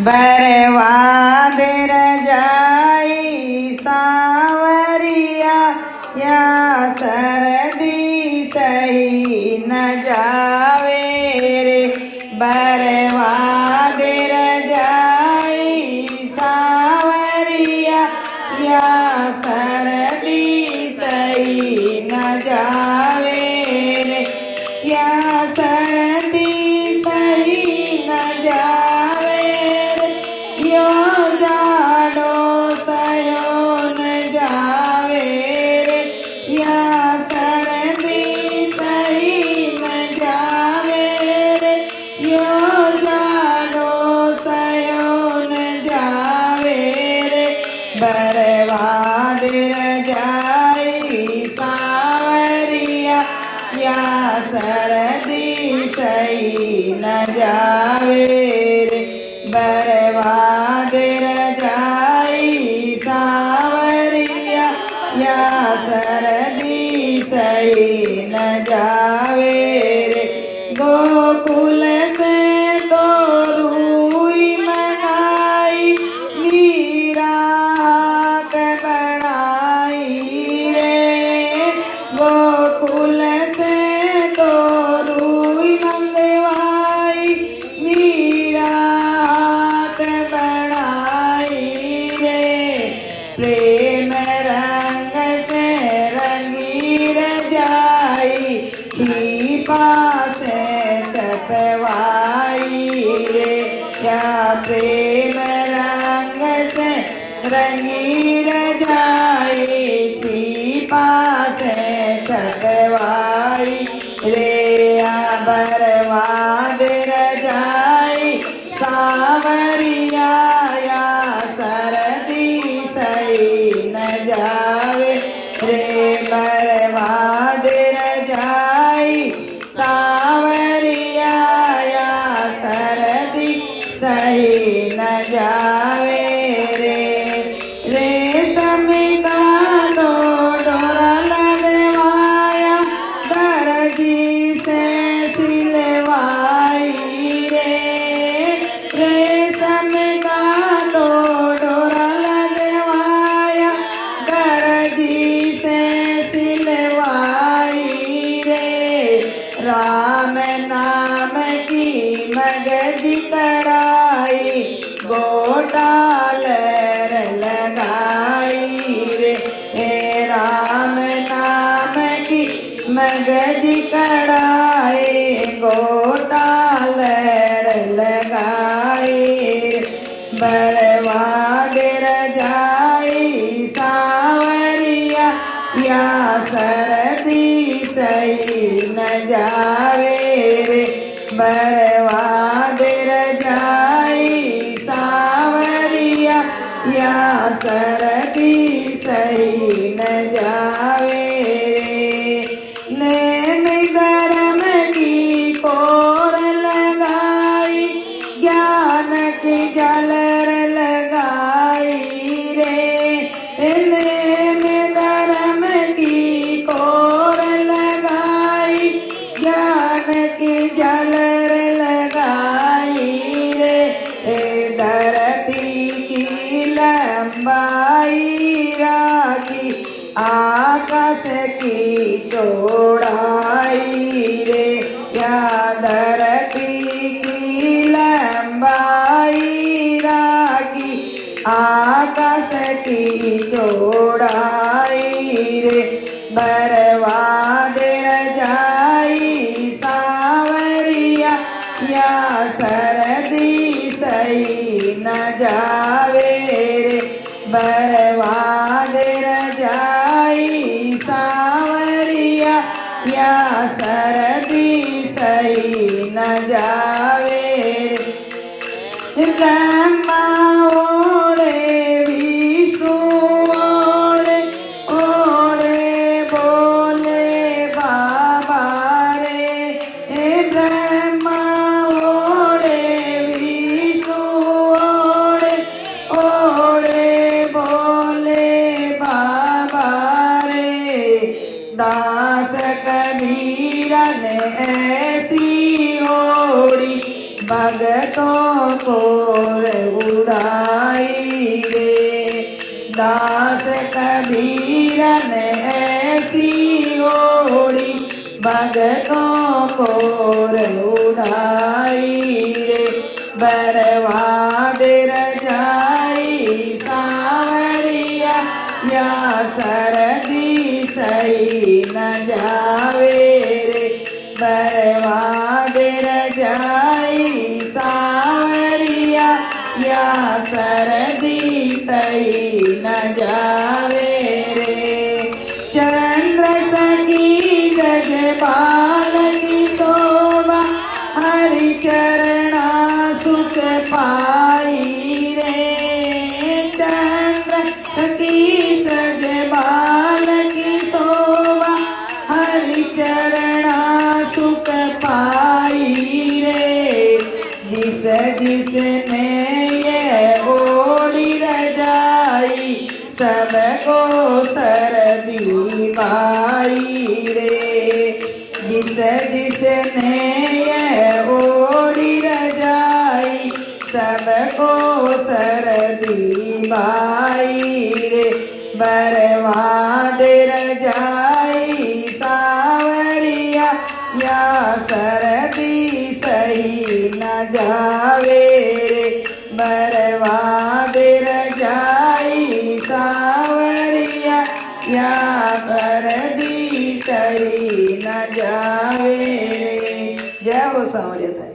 बरवादर जाई सावरिया या सरदी सही न जावे रे। बरवादर जाई सावरिया या सरदी सही न जावे रे। या सरदी सही न जावे रे। यो जाडो सयो न जावे रे। या सरदी सही न जावे रे। यो जाडो सयो न जावे रे। बरवादर जाई सावरिया या सरदी सही न जावे रे। बरवादर जाई सावरिया या सरदी सही न जावे रे। गोकुल से तो रूई मंगाई मीरा हाथ बढ़ाई रे। गोकुल से तो रूई मंगवाई मीरा हाथ बढ़ाई रे। प्रेम रंग से रंगी रजाई छिपा से छपवाई रे। या प्रेम रंग से रंगी रजाई छिपा से छपवाई रे। या बरवादर जाई सावरिया या सरदी सही न जावे रे। बरवादर जाई सावरिया या सरदी सही न जावे रे। रेशम का तो डोरा लगवाया दर्जी से सिलवाई रे। रेशम का तो डोरा लगवाया दर्जी से सिलवाई रे। राम नाम की मगज कढ़ाई गोटाल लगाई रे। हे राम नाम की मगज कढ़ाई गोटाल लगाई रे। बरवादर जाई सावरिया या सरदी सही न जावे रे। बरवादर जाई सावरिया या सरदी सही न जावे रे। नेम धर्म की कोर लगाई ज्ञान की झालर लगाई रे। नेम धर्म की कोर लगाई ज्ञान की झालर लगाई रे। धरती की लंबाई राखी आकाश की चौड़ाई रे। या धरती की लंबाई राखी आकाश की चौड़ाई रे। बरवादर जाई सावरिया या सरदी सही न जावे रे। बरवादर जाई सावरिया या सरदी सही न जावे रे। ब्रह्मा ओढ़े विष्णु ओढ़े ओढ़े बोले बाबा रे। हे ब्रह्मा ओढ़े विष्णु ओढ़े ओढ़े बोले बाबा रे। दास कबीरा ने ऐसी ओढ़ी भगतों को उड़ाई रे। दास कबीर ने ऐसी ओढ़ी भगतों को उड़ाई रे। बर्बाद रजाई सांवरिया या सरदी सही न जावे रे। बर्बाद रजाई सांवरिया या सरदी सही न जावे रे। चंद्र सखी ब्रजबाल की शोभा हरि चरणा सुख पाई रे। चंद्र सखी ब्रजबाल की शोभा हरि चरणा सुख पाई रे। जिस जिसने ये ओढ़ी रजाई सबको सरदी पाई रे। जिस जिसने ये ओढ़ी रजाई सबको सरदी पाई रे। बर्बाद रजाई सांवरिया या सरदी सही न जावे रे। बर्बाद रजाई सांवरिया या सरदी सही न जावे रे। जय हो सांवरिया।